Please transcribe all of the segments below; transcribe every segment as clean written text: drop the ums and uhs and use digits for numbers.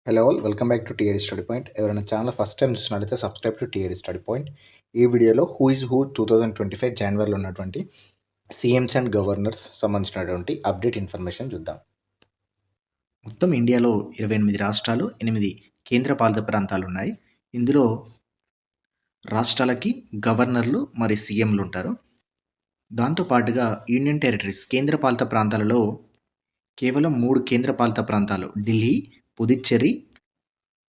Hello all welcome back to TAD study point. ఎవరైనా channel first time చూసినట్లయితే subscribe to TAD study point. ఈ వీడియోలో who is who 2025 జనవరిలో ఉన్నటువంటి CMs and governors సంబంధించినటువంటి update information చూద్దాం. మొత్తం ఇండియాలో 28 రాష్ట్రాలు, 8 కేంద్రపాలిత ప్రాంతాలు ఉన్నాయి. ఇందులో రాష్ట్రాలకి గవర్నర్లు మరి సీఎంలు ఉంటారు. దాంతోపాటుగా యూనియన్ టెరిటరీస్ కేంద్రపాలిత ప్రాంతాలలో కేవలం 3 కేంద్రపాలిత ప్రాంతాలు ఢిల్లీ, పుదుచ్చేరి,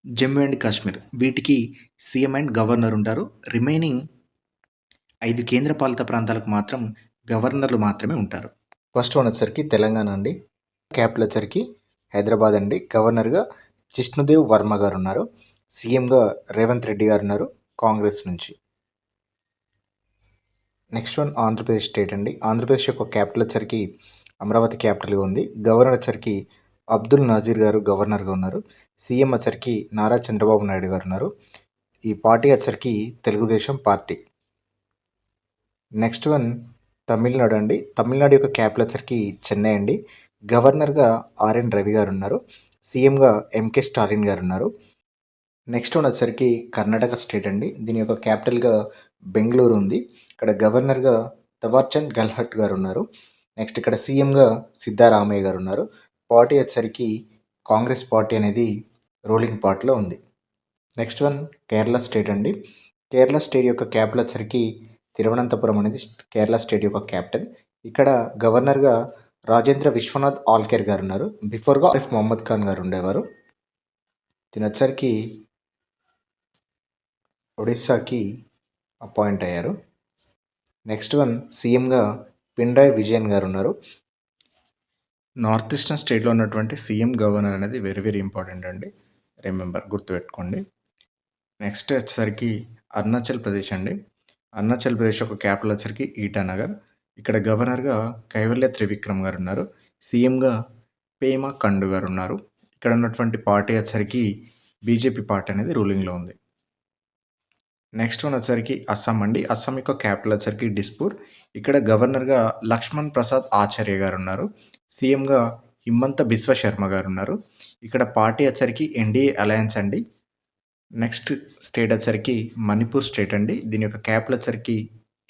జమ్మూ అండ్ కాశ్మీర్ వీటికి సీఎం అండ్ గవర్నర్ ఉంటారు. రిమైనింగ్ 5 కేంద్రపాలిత ప్రాంతాలకు మాత్రం గవర్నర్లు మాత్రమే ఉంటారు. ఫస్ట్ వన్ వచ్చేసరికి తెలంగాణ అండి. క్యాపిటల్ వచ్చేసరికి హైదరాబాద్ అండి. గవర్నర్గా జిష్ణుదేవ్ వర్మ గారు ఉన్నారు. సీఎంగా రేవంత్ రెడ్డి గారు ఉన్నారు కాంగ్రెస్ నుంచి. నెక్స్ట్ వన్ ఆంధ్రప్రదేశ్ స్టేట్ అండి. ఆంధ్రప్రదేశ్ యొక్క క్యాపిటల్ వచ్చేసరికి అమరావతి క్యాపిటల్గా ఉంది. గవర్నర్ వచ్చేసరికి అబ్దుల్ నజీర్ గారు గవర్నర్గా ఉన్నారు. సీఎం వచ్చరికి నారా చంద్రబాబు నాయుడు గారు ఉన్నారు. ఈ పార్టీ వచ్చరికి Telugu Desam party. Next one Tamil Nadu అండి. తమిళనాడు యొక్క క్యాపిటల్ వచ్చరికి చెన్నై అండి. గవర్నర్గా ఆర్ఎన్ రవి గారు ఉన్నారు. సీఎంగా ఎంకే స్టాలిన్ గారు ఉన్నారు. నెక్స్ట్ వన్ వచ్చరికి కర్ణాటక స్టేట్ అండి. దీని యొక్క క్యాపిటల్గా బెంగళూరు ఉంది. ఇక్కడ గవర్నర్గా తవర్చంద్ గెహ్లోట్ గారు ఉన్నారు. నెక్స్ట్ ఇక్కడ సీఎంగా సిద్ధారామయ్య గారు ఉన్నారు. పార్టీ వచ్చరికి కాంగ్రెస్ పార్టీ అనేది రూలింగ్ పార్టీలో ఉంది. నెక్స్ట్ వన్ కేరళ స్టేట్ అండి. కేరళ స్టేట్ యొక్క క్యాపిటల్ వచ్చరికి తిరువనంతపురం అనేది కేరళ స్టేట్ యొక్క క్యాపిటల్. ఇక్కడ గవర్నర్గా రాజేంద్ర విశ్వనాథ్ ఆల్కేర్ గారు ఉన్నారు. బిఫోర్గా ఆరిఫ్ మొహమ్మద్ ఖాన్ గారు ఉండేవారు. దీని వచ్చరికి ఒడిస్సాకి అపాయింట్ అయ్యారు. నెక్స్ట్ వన్ సీఎంగా పినరాయి విజయన్ గారు ఉన్నారు. నార్త్ ఈస్టర్న్ స్టేట్లో ఉన్నటువంటి సీఎం గవర్నర్ అనేది వెరీ వెరీ ఇంపార్టెంట్ అండి. రిమెంబర్ గుర్తుపెట్టుకోండి. నెక్స్ట్ వచ్చేసరికి అరుణాచల్ ప్రదేశ్ అండి. అరుణాచల్ ప్రదేశ్ యొక్క క్యాపిటల్ వచ్చేసరికి ఈటానగర్. ఇక్కడ గవర్నర్గా కైవల్య త్రివిక్రమ్ గారు ఉన్నారు. సీఎంగా పేమా ఖండు గారు ఉన్నారు. ఇక్కడ ఉన్నటువంటి పార్టీ వచ్చేసరికి బీజేపీ పార్టీ అనేది రూలింగ్లో ఉంది. నెక్స్ట్ వన్ వచ్చేసరికి అస్సాం అండి. అస్సాం యొక్క క్యాపిటల్ వచ్చేసరికి డిస్పూర్. ఇక్కడ గవర్నర్గా లక్ష్మణ్ ప్రసాద్ ఆచార్య గారు ఉన్నారు. సీఎంగా హిమంత బిశ్వ శర్మ గారు ఉన్నారు. ఇక్కడ పార్టీ వచ్చేసరికి ఎన్డీఏ అలయన్స్ అండి. నెక్స్ట్ స్టేట్ వచ్చేసరికి మణిపూర్ స్టేట్ అండి. దీని యొక్క క్యాపిటల్ వచ్చేసరికి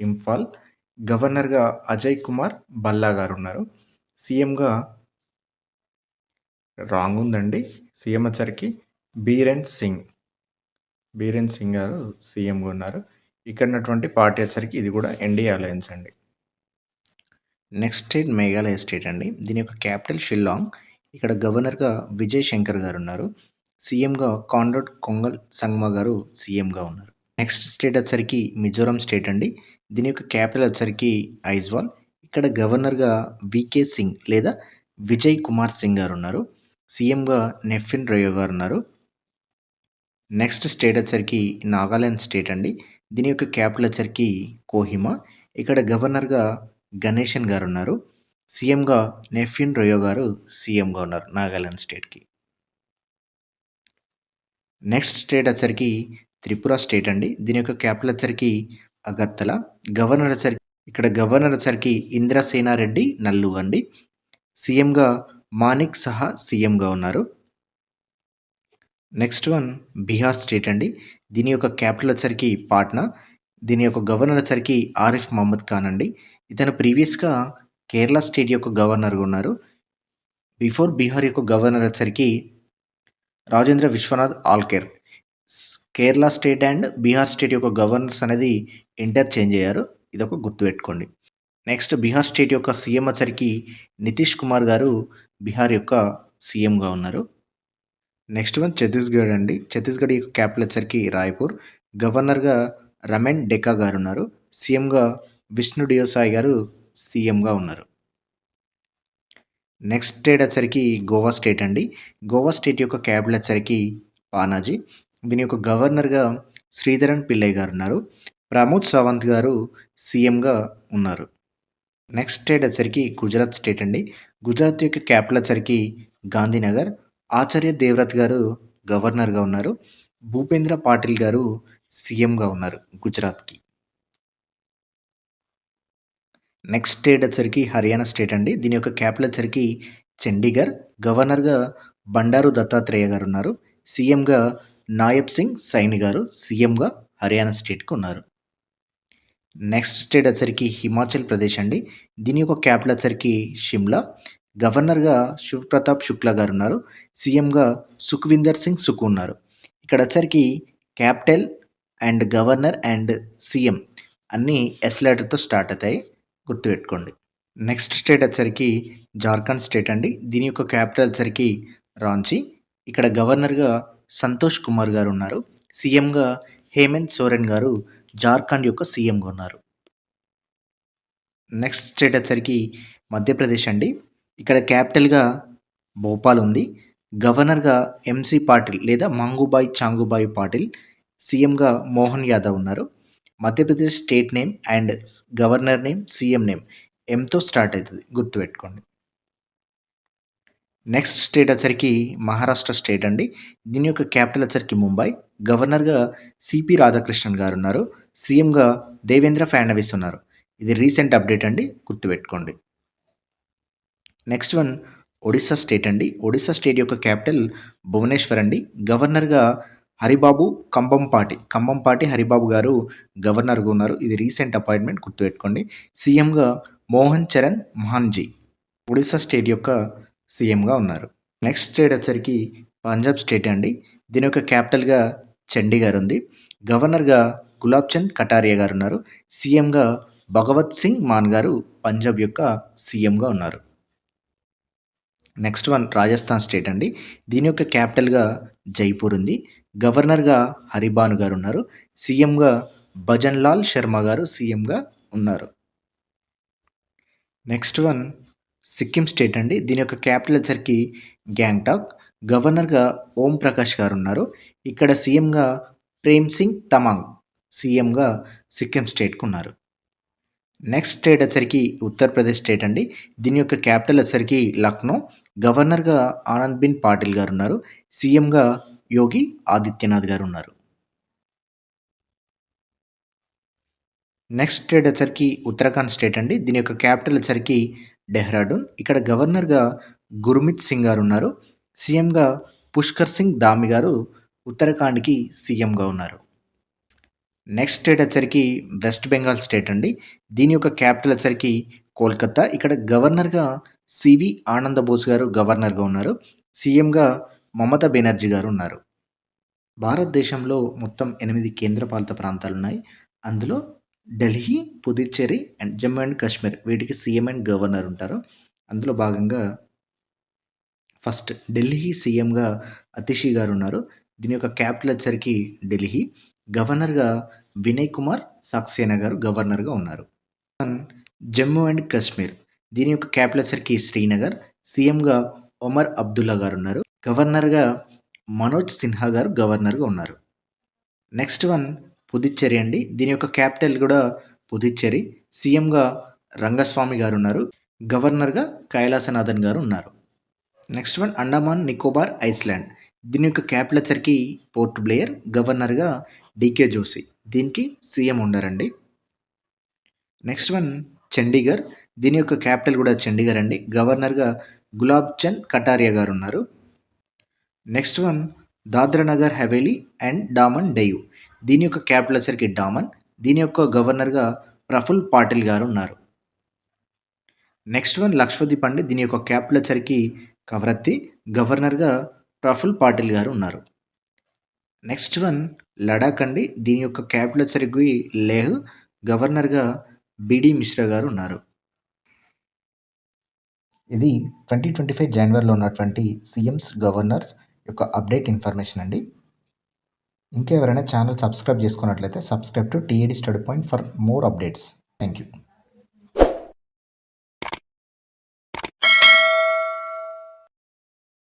ఇంఫాల్. గవర్నర్గా అజయ్ కుమార్ భల్లా గారు ఉన్నారు. సీఎంగా రాంగ్ ఉందండి. సీఎం వచ్చేసరికి బీరెన్ సింగ్ గారు సీఎంగా ఉన్నారు. ఇక్కడ ఉన్నటువంటి పార్టీ వచ్చేసరికి ఇది కూడా ఎన్డీఏ అలయన్స్ అండి. నెక్స్ట్ స్టేట్ మేఘాలయ స్టేట్ అండి. దీని యొక్క క్యాపిటల్ షిల్లాంగ్. ఇక్కడ గవర్నర్గా విజయ్ శంకర్ గారు ఉన్నారు. సీఎంగా కాన్రాడ్ కొంగల్ సంగ్మా గారు సీఎంగా ఉన్నారు. నెక్స్ట్ స్టేట్ వచ్చేసరికి మిజోరాం స్టేట్ అండి. దీని యొక్క క్యాపిటల్ వచ్చేసరికి ఐజ్వాల్. ఇక్కడ గవర్నర్గా వికే సింగ్ లేదా విజయ్ కుమార్ సింగ్ గారు ఉన్నారు. సీఎంగా నెఫిన్ రయో గారు ఉన్నారు. నెక్స్ట్ స్టేట్ వచ్చేసరికి నాగాలాండ్ స్టేట్ అండి. దీని యొక్క క్యాపిటల్ వచ్చేసరికి కోహిమా. ఇక్కడ గవర్నర్గా గణేషన్ గారు ఉన్నారు. సీఎంగా నెఫిన్ రయో గారు సీఎంగా ఉన్నారు నాగాలాండ్ స్టేట్కి. నెక్స్ట్ స్టేట్ వచ్చేసరికి త్రిపుర స్టేట్ అండి. దీని యొక్క క్యాపిటల్ వచ్చేసరికి అగర్తల. గవర్నర్ వచ్చేసరికి ఇక్కడ గవర్నర్ వచ్చేసరికి ఇంద్రసేనారెడ్డి నల్లు అండి. సీఎంగా మానిక్ సహా సీఎంగా ఉన్నారు. నెక్స్ట్ వన్ బీహార్ స్టేట్ అండి. దీని యొక్క క్యాపిటల్ వచ్చేసరికి పాట్నా. దీని యొక్క గవర్నర్ వచ్చేసరికి ఆరిఫ్ మహమ్మద్ ఖాన్ అండి. ఇతను ప్రీవియస్గా కేరళ స్టేట్ యొక్క గవర్నర్గా ఉన్నారు. బిఫోర్ బీహార్ యొక్క గవర్నర్ వచ్చేసరికి Rajendra Vishwanath Arlekar. Kerala state and Bihar state యొక్క గవర్నర్స్ అనేది ఇంటర్చేంజ్ అయ్యారు. ఇదొక గుర్తుపెట్టుకోండి. నెక్స్ట్ బీహార్ స్టేట్ యొక్క సీఎం వచ్చరికి నితీష్ కుమార్ గారు బీహార్ యొక్క సీఎంగా ఉన్నారు. నెక్స్ట్ వన్ ఛత్తీస్గఢ్ అండి. ఛత్తీస్గఢ్ యొక్క క్యాపిటల్ వచ్చరికి రాయ్పూర్. గవర్నర్గా రమెన్ డెకా గారు ఉన్నారు. సీఎంగా విష్ణు డియోసాయ్ గారు సీఎంగా ఉన్నారు. నెక్స్ట్ స్టేట్ వచ్చరికి గోవా స్టేట్ అండి. గోవా స్టేట్ యొక్క క్యాపిటల్ వచ్చరికి పానాజీ. దీని యొక్క గవర్నర్గా శ్రీధరన్ పిల్లై గారు ఉన్నారు. ప్రమోద్ సావంత్ గారు సీఎంగా ఉన్నారు. నెక్స్ట్ స్టేట్ వచ్చరికి గుజరాత్ స్టేట్ అండి. గుజరాత్ యొక్క క్యాపిటల్ వచ్చరికి గాంధీనగర్. ఆచార్య దేవ్రత్ గారు గవర్నర్గా ఉన్నారు. భూపేంద్ర పాటిల్ గారు సీఎంగా ఉన్నారు గుజరాత్కి. నెక్స్ట్ స్టేట్ వచ్చరికి హర్యానా స్టేట్ అండి. దీని యొక్క క్యాపిటల్ వచ్చరికి చండీగఢ్. గవర్నర్గా బండారు దత్తాత్రేయ గారు ఉన్నారు. సీఎంగా నాయబ్ సింగ్ సైని గారు సీఎంగా హర్యానా స్టేట్‌కి ఉన్నారు. నెక్స్ట్ స్టేట్ వచ్చరికి హిమాచల్ ప్రదేశ్ అండి. దీని యొక్క క్యాపిటల్ వచ్చరికి షిమ్లా. గవర్నర్‌గా శివ్ ప్రతాప్ శుక్లా గారు ఉన్నారు. సీఎంగా సుఖ్విందర్ సింగ్ సుఖు ఉన్నారు. ఇక్కడ వచ్చరికి capital and governor and CM అన్నీ ఎస్ లెటర్‌తో స్టార్ట్ అవుతాయి. గుర్తుపెట్టుకోండి. నెక్స్ట్ స్టేట్ వచ్చరికి జార్ఖండ్ స్టేట్ అండి. దీని యొక్క క్యాపిటల్ వచ్చరికి రాంచీ. ఇక్కడ గవర్నర్‌గా సంతోష్ కుమార్ గారు ఉన్నారు. సీఎంగా హేమంత్ సోరెన్ గారు జార్ఖండ్ యొక్క సీఎంగా ఉన్నారు. నెక్స్ట్ స్టేట్ వచ్చరికి మధ్యప్రదేశ్ అండి. ఇక్కడ క్యాపిటల్‌గా భోపాల్ ఉంది. గవర్నర్‌గా ఎంసీ పాటిల్ లేదా మంగుబాయ్ చాంగుబాయ్ పాటిల్. సీఎంగా మోహన్ యాదవ్ ఉన్నారు. Madhya Pradesh state name and governor name, CM name ఎంతో స్టార్ట్ అవుతుంది. గుర్తుపెట్టుకోండి. నెక్స్ట్ స్టేట్ వచ్చరికి మహారాష్ట్ర స్టేట్ అండి. దీని యొక్క క్యాపిటల్ వచ్చరికి ముంబై. గవర్నర్‌గా సిపి రాధాకృష్ణన్ గారు ఉన్నారు. సీఎంగా దేవేంద్ర ఫడ్నవీస్ ఉన్నారు. ఇది రీసెంట్ అప్డేట్ అండి. గుర్తుపెట్టుకోండి. నెక్స్ట్ వన్ ఒడిస్సా స్టేట్ అండి. ఒడిస్సా స్టేట్ యొక్క క్యాపిటల్ భువనేశ్వర్ అండి. గవర్నర్‌గా హరిబాబు కంబంపాటి హరిబాబు గారు గవర్నర్‌గా ఉన్నారు. ఇది రీసెంట్ అపాయింట్మెంట్. గుర్తుపెట్టుకోండి. సీఎంగా మోహన్ చరణ్ మహాన్జీ ఒడిస్సా స్టేట్ యొక్క సీఎంగా ఉన్నారు. నెక్స్ట్ స్టేట్ వచ్చరికి పంజాబ్ స్టేట్ అండి. దీని యొక్క క్యాపిటల్‌గా చండీగఢ్ ఉంది. గవర్నర్‌గా గులాబ్ చంద్ కటారియా గారు ఉన్నారు. సీఎంగా భగవత్ సింగ్ మాన్ గారు పంజాబ్ యొక్క సీఎంగా ఉన్నారు. నెక్స్ట్ వన్ రాజస్థాన్ స్టేట్ అండి. దీని యొక్క క్యాపిటల్‌గా జైపూర్ ఉంది. గవర్నర్‌గా హరిబాను గారు ఉన్నారు. సీఎంగా భజన్ లాల్ శర్మ గారు సీఎంగా ఉన్నారు. నెక్స్ట్ వన్ సిక్కిం స్టేట్ అండి. దీని యొక్క క్యాపిటల్ వచ్చరికి గ్యాంగ్టాక్. గవర్నర్‌గా ఓం ప్రకాష్ గారు ఉన్నారు. ఇక్కడ సీఎంగా ప్రేమ్ సింగ్ తమాంగ్ సీఎంగా సిక్కిం స్టేట్‌కి ఉన్నారు. నెక్స్ట్ స్టేట్ వచ్చరికి ఉత్తరప్రదేశ్ స్టేట్ అండి. దీని యొక్క క్యాపిటల్ వచ్చరికి లక్నో. గవర్నర్‌గా ఆనంద్ పాటిల్ గారు ఉన్నారు. సీఎంగా యోగి ఆదిత్యనాథ్ గారు ఉన్నారు. నెక్స్ట్ స్టేట్ వచ్చరికి ఉత్తరాఖండ్ స్టేట్ అండి. దీని యొక్క క్యాపిటల్ వచ్చరికి డెహ్రాడూన్. ఇక్కడ గవర్నర్‌గా గుర్మిత్ సింగ్ గారు ఉన్నారు. సీఎంగా పుష్కర్ సింగ్ ధామి గారు ఉత్తరాఖండ్‌కి సీఎంగా ఉన్నారు. నెక్స్ట్ స్టేట్ వచ్చరికి వెస్ట్ బెంగాల్ స్టేట్ అండి. దీని యొక్క క్యాపిటల్ వచ్చరికి కోల్కతా. ఇక్కడ గవర్నర్‌గా సివి ఆనంద బోస్ గారు గవర్నర్‌గా ఉన్నారు. సీఎంగా మమతా బెనర్జీ గారు ఉన్నారు. భారతదేశంలో మొత్తం 8 కేంద్రపాలిత ప్రాంతాలు ఉన్నాయి. అందులో ఢిల్లీ, పుదుచ్చేరి అండ్ జమ్మూ అండ్ కాశ్మీర్ వీటికి సీఎం అండ్ గవర్నర్ ఉంటారు. అందులో భాగంగా ఫస్ట్ ఢిల్లీ సీఎంగా అతిషి గారు ఉన్నారు. దీని యొక్క క్యాపిటల్ వచ్చరికి ఢిల్లీ. గవర్నర్‌గా వినయ్ కుమార్ సక్సేనా గారు గవర్నర్‌గా ఉన్నారు. జమ్మూ అండ్ కాశ్మీర్ దీని యొక్క క్యాపిటల్ వచ్చరికి శ్రీనగర్. సీఎంగా ఒమర్ అబ్దుల్లా గారు ఉన్నారు. గవర్నర్‌గా మనోజ్ సిన్హా గారు గవర్నర్‌గా ఉన్నారు. నెక్స్ట్ వన్ పుదుచ్చేరి అండి. దీని యొక్క క్యాపిటల్ కూడా పుదుచ్చేరి. సీఎంగా రంగస్వామి గారు ఉన్నారు. గవర్నర్‌గా కైలాసనాథన్ గారు ఉన్నారు. Next one Andaman Nicobar island. దీని యొక్క క్యాపిటల్ వచ్చరికి పోర్ట్ బ్లేయర్. గవర్నర్‌గా డీకే జోషి. దీనికి సీఎం ఉండారండి. Next one Chandigarh. దీని యొక్క క్యాపిటల్ కూడా చండీగఢ్ అండి. గవర్నర్‌గా గులాబ్ చంద్ కటారియా గారు ఉన్నారు. Next one Dadra Nagar Haveli and Daman Diu. దీని యొక్క క్యాపిటల్ వచ్చరికి డామన్. దీని యొక్క గవర్నర్‌గా ప్రఫుల్ పాటిల్ గారు ఉన్నారు. నెక్స్ట్ వన్ లక్షద్వీప్ అండి. దీని యొక్క క్యాపిటల్ వచ్చరికి కవరత్తి. గవర్నర్‌గా ప్రఫుల్ పాటిల్ గారు ఉన్నారు. నెక్స్ట్ వన్ లడాక్ అండి. దీని యొక్క క్యాపిటల్ వచ్చరికి లేహ్. గవర్నర్‌గా బిడి మిశ్రా గారు ఉన్నారు. ఇది 2025 జనవరిలో ఉన్నటువంటి సీఎంస్, గవర్నర్స్ యొక్క అప్డేట్ ఇన్ఫర్మేషన్ అండి. ఇంకా ఎవరైనా ఛానల్ సబ్స్క్రైబ్ చేసుకున్నట్లయితే subscribe to TAD study point for more updates. Thank you.